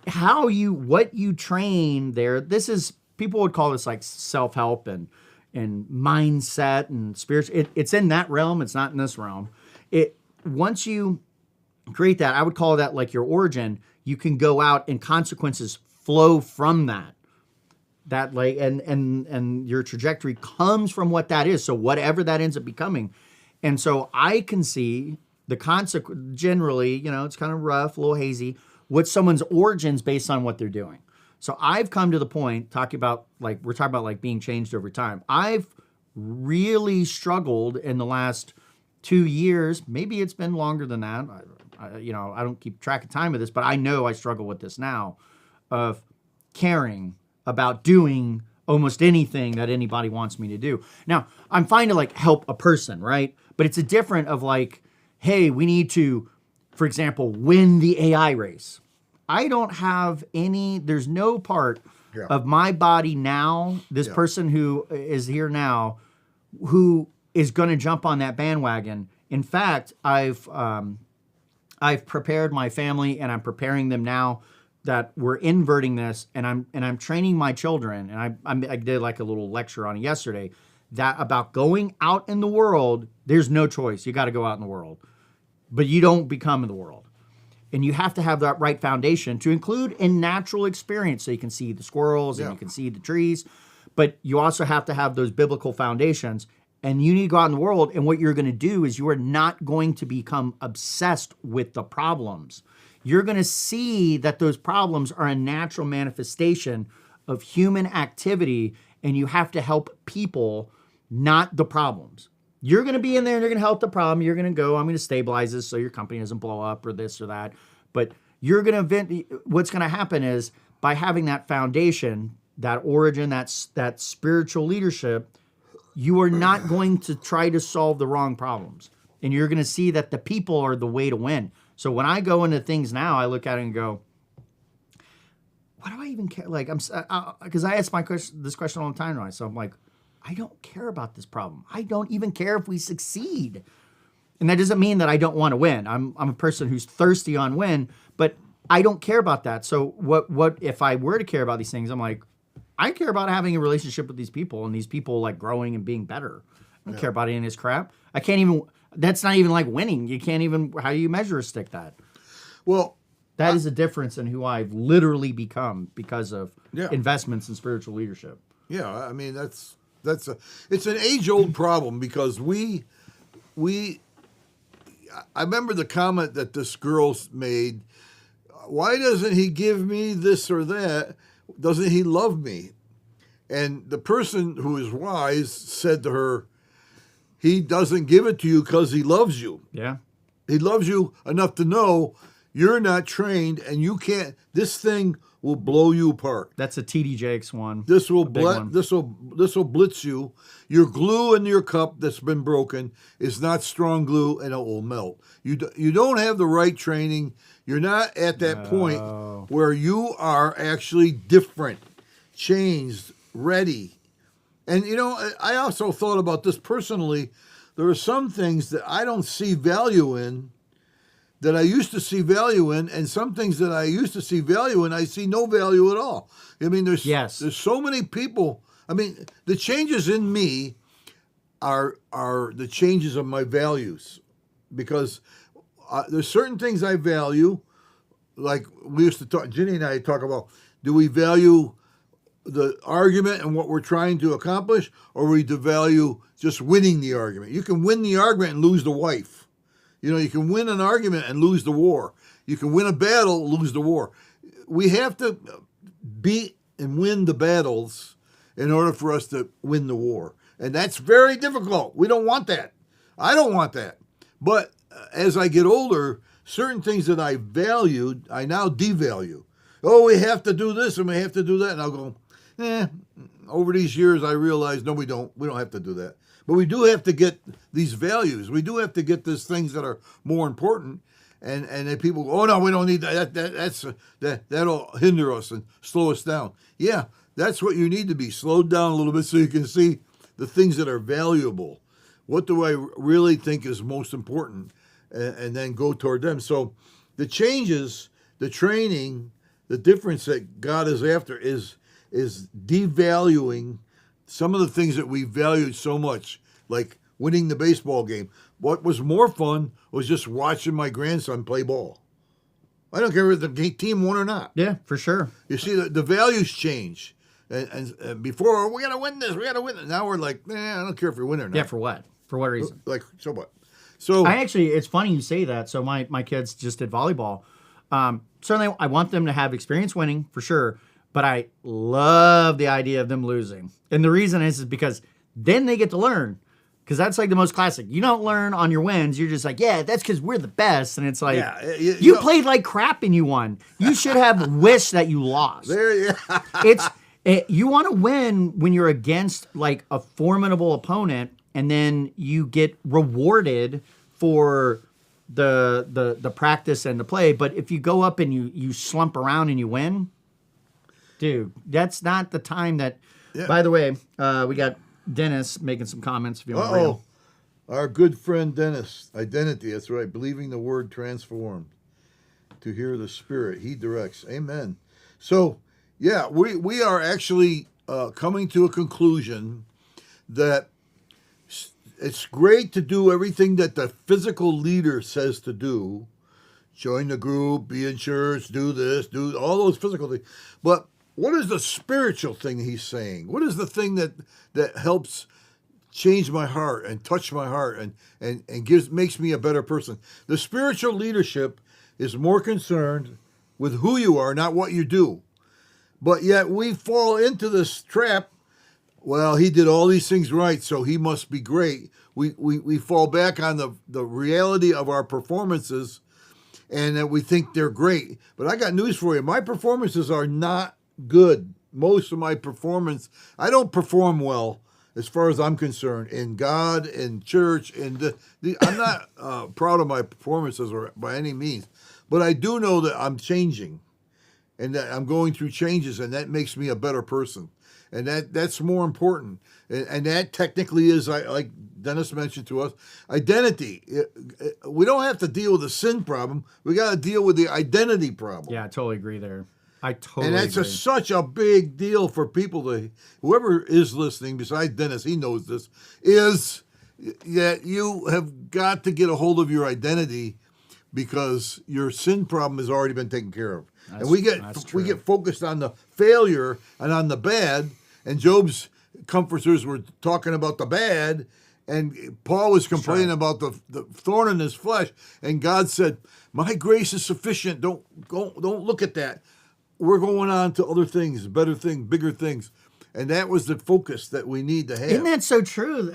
what you train there, this is, people would call this like self-help and mindset and spiritual. It's in that realm. It's not in this realm. Once you create that, I would call that like your origin. You can go out and consequences flow from that. That like and your trajectory comes from what that is. So whatever that ends up becoming. And so I can see the consequence generally, it's kind of rough, a little hazy. what's someone's origins based on what they're doing. So I've come to the point we're talking about like being changed over time. I've really struggled in the last 2 years. Maybe it's been longer than that. I don't keep track of time of this, but I know I struggle with this now of caring about doing almost anything that anybody wants me to do. Now, I'm fine to like help a person, right? But it's a different of like, hey, we need to, for example, win the AI race. I don't have there's no part of my body now, this person who is here now, who is going to jump on that bandwagon. In fact, I've prepared my family, and I'm preparing them now that we're inverting this, and I'm training my children, and I did like a little lecture on it yesterday, that about going out in the world. There's no choice. You got to go out in the world, but you don't become the world. And you have to have that right foundation to include in natural experience, so you can see the squirrels and you can see the trees. But you also have to have those biblical foundations. And you need to go out in the world. And what you're going to do is you are not going to become obsessed with the problems. You're going to see that those problems are a natural manifestation of human activity. And you have to help people, not the problems. You're going to be in there and you're going to help the problem. You're going to go, I'm going to stabilize this so your company doesn't blow up or this or that. But you're going to what's going to happen is by having that foundation, that origin, that spiritual leadership, you are not going to try to solve the wrong problems. And you're going to see that the people are the way to win. So when I go into things now, I look at it and go, why do I even care? Like, because I ask this question all the time now. So I'm like, I don't care about this problem. I don't even care if we succeed. And that doesn't mean that I don't want to win. I'm a person who's thirsty on win, but I don't care about that. So what if I were to care about these things? I'm like, I care about having a relationship with these people and these people like growing and being better. I don't care about any of this crap. That's not even like winning. You can't even, how do you measure a stick that? Well, that is a difference in who I've literally become because of investments in spiritual leadership. Yeah, I mean, it's an age-old problem because I remember the comment that this girl made, why doesn't he give me this or that? Doesn't he love me? And the person who is wise said to her, he doesn't give it to you because he loves you. Yeah. He loves you enough to know you're not trained and you can't, this thing will blow you apart. That's a TD Jakes one. This will blitz you. Your glue in your cup that's been broken is not strong glue and it will melt. You don't have the right training. You're not at that point where you are actually different, changed, ready. And I also thought about this personally. There are some things that I don't see value in that I used to see value in, and some things that I used to see value in, I see no value at all. I mean, there's so many people. I mean, the changes in me are the changes of my values, because there's certain things I value, like we used to talk. Ginny and I talk about: do we value the argument and what we're trying to accomplish, or we value just winning the argument? You can win the argument and lose the wife. You can win an argument and lose the war. You can win a battle, lose the war. We have to beat and win the battles in order for us to win the war. And that's very difficult. We don't want that. I don't want that. But as I get older, certain things that I valued, I now devalue. Oh, we have to do this and we have to do that. And I'll go, over these years, I realized, no, we don't. We don't have to do that. But we do have to get these values. We do have to get these things that are more important. And then people go, oh, no, we don't need that. That'll hinder us and slow us down. Yeah, that's what you need to be, slowed down a little bit so you can see the things that are valuable. What do I really think is most important? And then go toward them. So the changes, the training, the difference that God is after is devaluing some of the things that we valued so much, like winning the baseball game. What was more fun was just watching my grandson play ball. I don't care if the team won or not. Yeah, for sure. You see, the values change. And before, we got to win this, we got to win it. Now we're like, I don't care if we win or not. Yeah, for what? For what reason? Like, so what? So it's funny you say that. So my kids just did volleyball. Certainly, I want them to have experience winning for sure, but I love the idea of them losing. And the reason is because then they get to learn. Because that's like the most classic. You don't learn on your wins. You're just like, yeah, that's because we're the best. And it's like, Yeah, you played like crap and you won. You should have wished that you lost. You want to win when you're against like a formidable opponent, and then you get rewarded for the practice and the play. But if you go up and you slump around and you win, dude, that's not the time that. Yeah. By the way, we got Dennis making some comments. If you want to read them. Our good friend Dennis, identity, that's right, believing the word transformed. To hear the Spirit, he directs. Amen. So, yeah, we are actually coming to a conclusion that it's great to do everything that the physical leader says to do. Join the group, be in church, do this, do all those physical things. But what is the spiritual thing he's saying? What is the thing that helps change my heart and touch my heart and makes me a better person? The spiritual leadership is more concerned with who you are, not what you do. But yet we fall into this trap. Well, he did all these things right, so he must be great. We fall back on the reality of our performances, and that we think they're great. But I got news for you. My performances are not good. Most of my performance, I don't perform well as far as I'm concerned in God, in church, I'm not proud of my performances or by any means, but I do know that I'm changing, and that I'm going through changes, and that makes me a better person, and that's more important, and that technically is, like Dennis mentioned to us, identity. We don't have to deal with the sin problem. We got to deal with the identity problem. Yeah, I totally agree there. I totally And that's agree. such a big deal for people to, whoever is listening, besides Dennis, he knows this, is that you have got to get a hold of your identity, because your sin problem has already been taken care of. And we get focused on the failure and on the bad, and Job's comforters were talking about the bad, and Paul was complaining about the thorn in his flesh, and God said, my grace is sufficient. Don't look at that. We're going on to other things, better things, bigger things. And that was the focus that we need to have. Isn't that so true?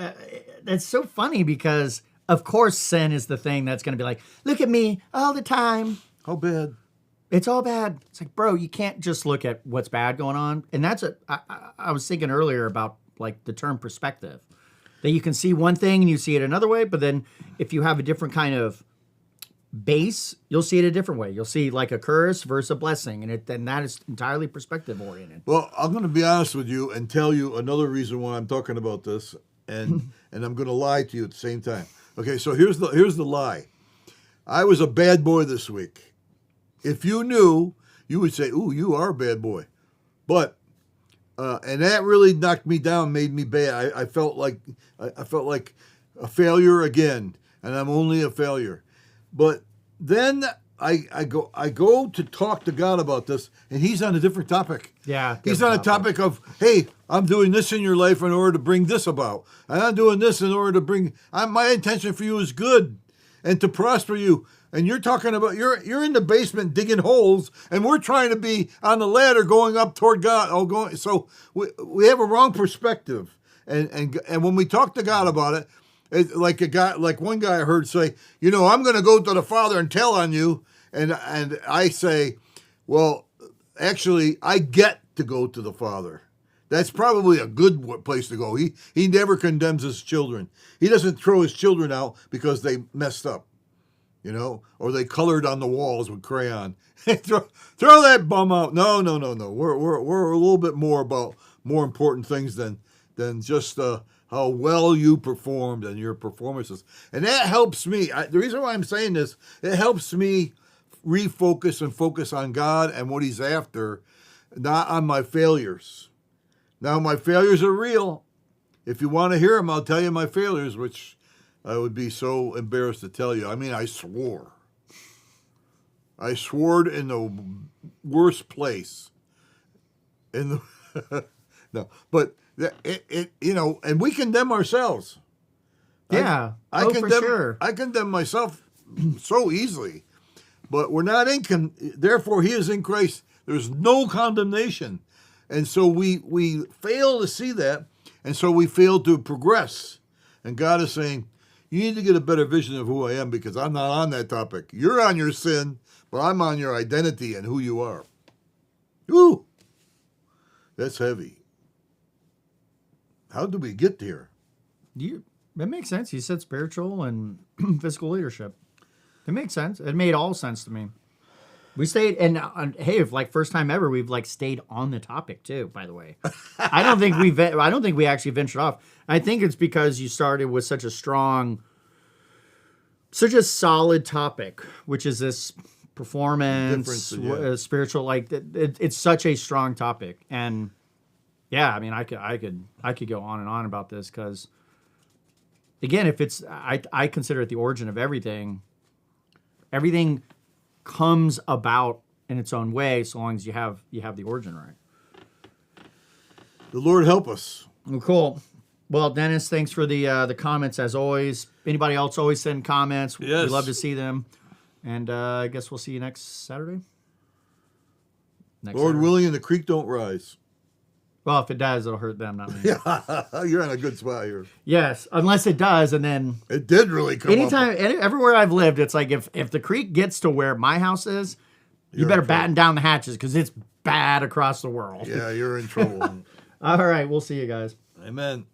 That's so funny, because, of course, sin is the thing that's going to be like, look at me all the time. How bad? It's all bad. It's like, bro, you can't just look at what's bad going on. And that's I was thinking earlier about like the term perspective. That you can see one thing and you see it another way, but then if you have a different kind of base, you'll see it a different way. You'll see like a curse versus a blessing, and then that is entirely perspective oriented. Well, I'm going to be honest with you and tell you another reason why I'm talking about this, and I'm going to lie to you at the same time. Okay, so here's the lie. I was a bad boy this week. If you knew, you would say, "Ooh, you are a bad boy," but and that really knocked me down, made me bad. I felt like a failure again, and I'm only a failure. But then I go to talk to God about this, and he's on a different topic. Yeah. He's on a topic of, hey, I'm doing this in your life in order to bring this about. And I'm doing this in order to bring, my intention for you is good and to prosper you. And you're talking about, you're in the basement digging holes, and we're trying to be on the ladder going up toward God. So we have a wrong perspective. And when we talk to God about it, like one guy I heard say, I'm going to go to the Father and tell on you, and I say, well, actually, I get to go to the Father. That's probably a good place to go. He never condemns his children. He doesn't throw his children out because they messed up, or they colored on the walls with crayon. throw that bum out. No. We're a little bit more about more important things than just how well you performed and your performances. And that helps me. The reason why I'm saying this, it helps me refocus and focus on God and what he's after, not on my failures. Now, my failures are real. If you want to hear them, I'll tell you my failures, which I would be so embarrassed to tell you. I mean, I swore. I swore in the worst place. No, but and we condemn ourselves. Yeah, I for sure. I condemn myself so easily. But we're not therefore he is in Christ. There's no condemnation. And so we fail to see that, and so we fail to progress. And God is saying, you need to get a better vision of who I am, because I'm not on that topic. You're on your sin, but I'm on your identity and who you are. Ooh, that's heavy. How do we get there? That makes sense. You said spiritual and physical leadership. It makes sense. It made all sense to me. We stayed, and hey, if like first time ever, we've like stayed on the topic too. By the way, I don't think we actually ventured off. I think it's because you started with such a solid topic, which is this performance, spiritual. Like it's such a strong topic, and yeah, I mean, I could go on and on about this because, again, if it's I consider it the origin of everything. Everything comes about in its own way, so long as you have the origin right. The Lord help us. Well, cool. Well, Dennis, thanks for the comments as always. Anybody else always send comments? Yes. We love to see them. And I guess we'll see you next Saturday. Lord willing, and the creek don't rise. Well, if it does, it'll hurt them, not me. You're in a good spot here. Yes, unless it does, and then it did really come anytime, up. everywhere I've lived, it's like if the creek gets to where my house is, you better batten down the hatches because it's bad across the world. Yeah, you're in trouble. All right, we'll see you guys. Amen.